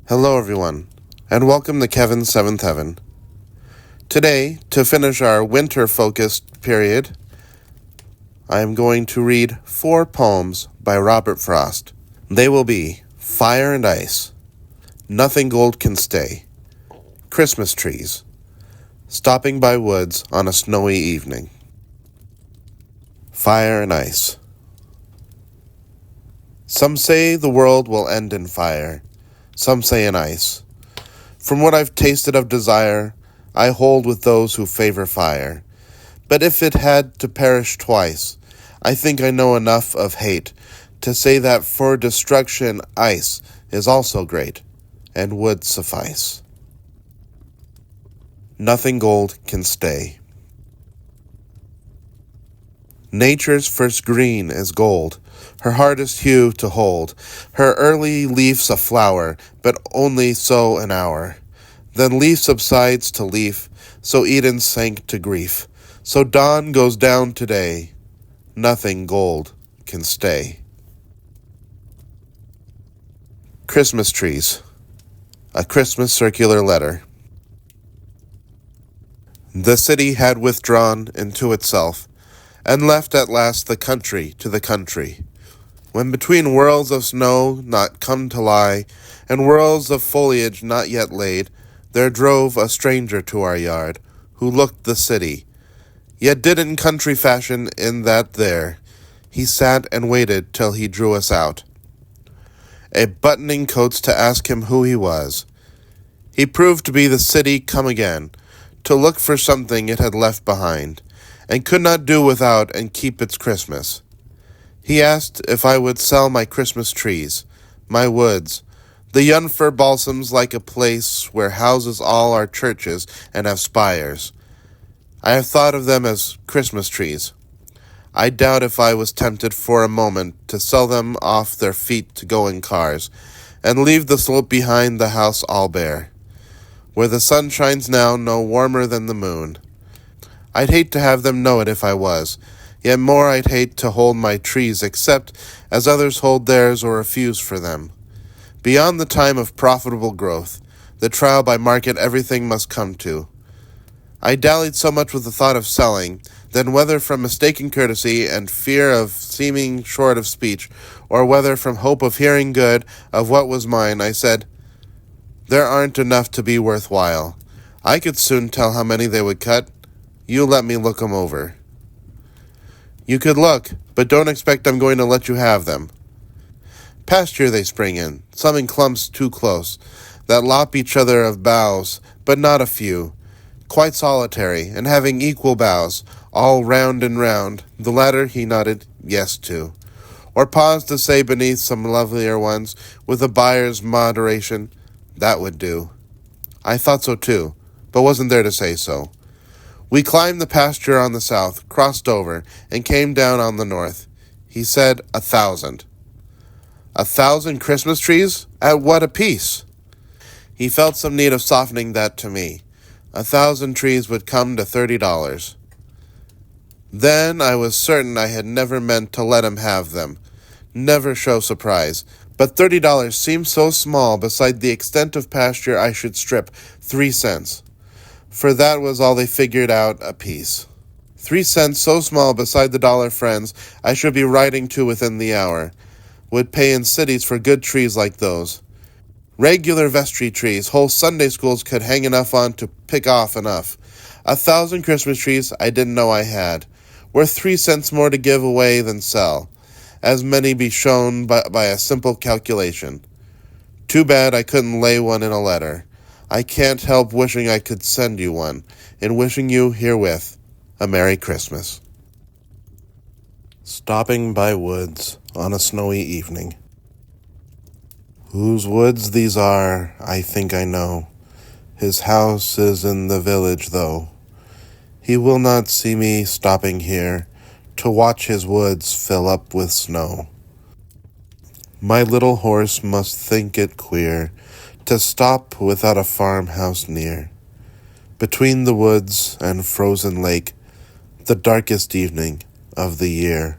Hello everyone, and welcome to Kevin's Seventh Heaven. Today, to finish our winter-focused period, I am going to read 4 poems by Robert Frost. They will be Fire and Ice, Nothing Gold Can Stay, Christmas Trees, Stopping by Woods on a Snowy Evening. Fire and Ice. Some say the world will end in fire, some say in ice. From what I've tasted of desire, I hold with those who favor fire. But if it had to perish twice, I think I know enough of hate to say that for destruction ice is also great, and would suffice. Nothing gold can stay. Nature's first green is gold, her hardest hue to hold, her early leaf's a flower, but only so an hour. Then leaf subsides to leaf, so Eden sank to grief, so dawn goes down today, nothing gold can stay. Christmas Trees. A Christmas Circular Letter. The city had withdrawn into itself, and left at last the country to the country. When between whirls of snow not come to lie, and whirls of foliage not yet laid, there drove a stranger to our yard, who looked the city, yet did in country fashion in that there he sat and waited till he drew us out. A buttoning coats to ask him who he was. He proved to be the city come again, to look for something it had left behind, and could not do without and keep its Christmas. He asked if I would sell my Christmas trees, my woods, the Yunfer balsams like a place where houses all are churches and have spires. I have thought of them as Christmas trees. I doubt if I was tempted for a moment to sell them off their feet to go in cars, and leave the slope behind the house all bare, where the sun shines now no warmer than the moon. I'd hate to have them know it if I was, yet more I'd hate to hold my trees except as others hold theirs or refuse for them. Beyond the time of profitable growth, the trial by market everything must come to. I dallied so much with the thought of selling, then whether from mistaken courtesy and fear of seeming short of speech, or whether from hope of hearing good of what was mine, I said, "There aren't enough to be worthwhile. I could soon tell how many they would cut. You let me look 'em over." "You could look, but don't expect I'm going to let you have them. Pasture they spring in, some in clumps too close, that lop each other of boughs, but not a few, quite solitary, and having equal boughs, all round and round, the latter he nodded yes to, or paused to say beneath some lovelier ones, with a buyer's moderation, that would do. I thought so too, but wasn't there to say so. We climbed the pasture on the south, crossed over, and came down on the north. He said 1,000. 1,000 Christmas trees? At what a piece? He felt some need of softening that to me. 1,000 trees would come to $30. Then I was certain I had never meant to let him have them, never show surprise, but $30 seemed so small beside the extent of pasture I should strip 3 cents. For that was all they figured out apiece. 3 cents so small beside the dollar friends I should be writing to within the hour, would pay in cities for good trees like those. Regular vestry trees, whole Sunday schools could hang enough on to pick off enough. 1,000 Christmas trees I didn't know I had, worth 3 cents more to give away than sell, as many be shown by a simple calculation. Too bad I couldn't lay one in a letter. I can't help wishing I could send you one, and wishing you herewith a Merry Christmas. Stopping by woods on a snowy evening. Whose woods these are, I think I know. His house is in the village, though. He will not see me stopping here to watch his woods fill up with snow. My little horse must think it queer to stop without a farmhouse near, between the woods and frozen lake, the darkest evening of the year.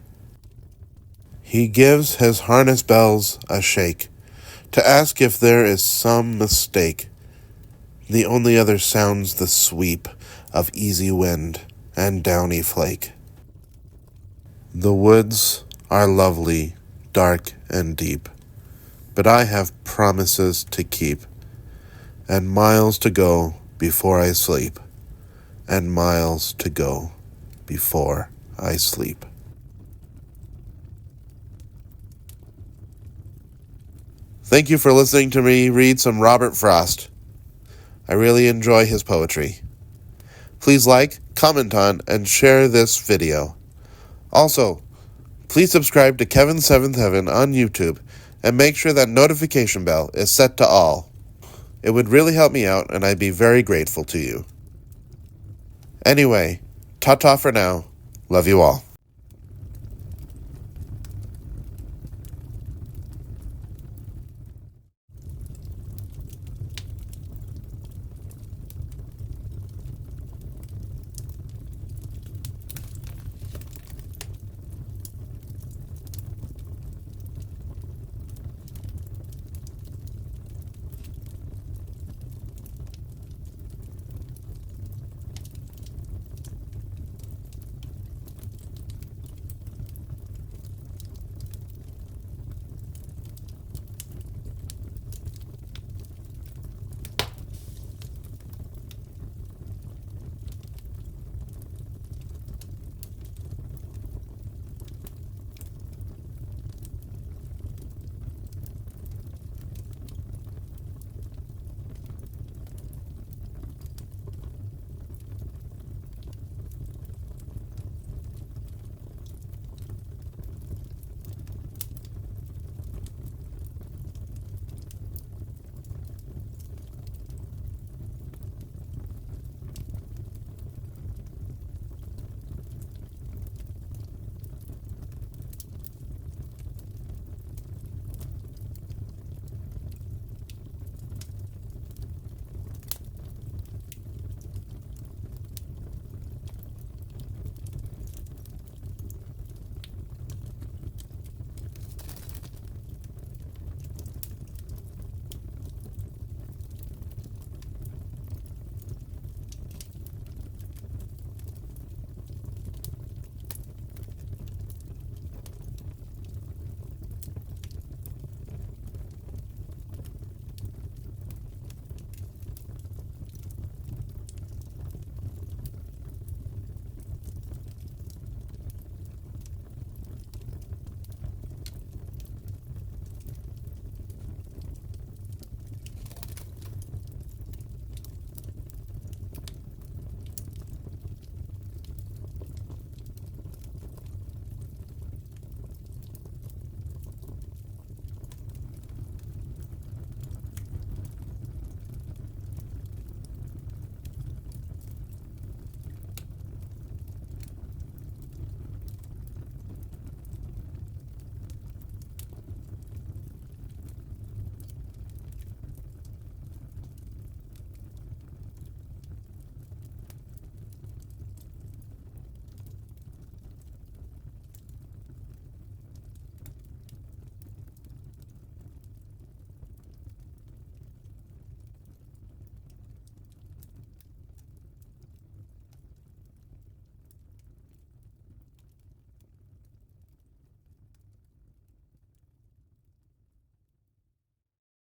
He gives his harness bells a shake to ask if there is some mistake. The only other sound's the sweep of easy wind and downy flake. The woods are lovely, dark and deep, but I have promises to keep, and miles to go before I sleep, and miles to go before I sleep. Thank you for listening to me read some Robert Frost. I really enjoy his poetry. Please like, comment on, and share this video. Also, please subscribe to Kevin Seventh Heaven on YouTube and make sure that notification bell is set to all. It would really help me out and I'd be very grateful to you. Anyway, ta-ta for now. Love you all.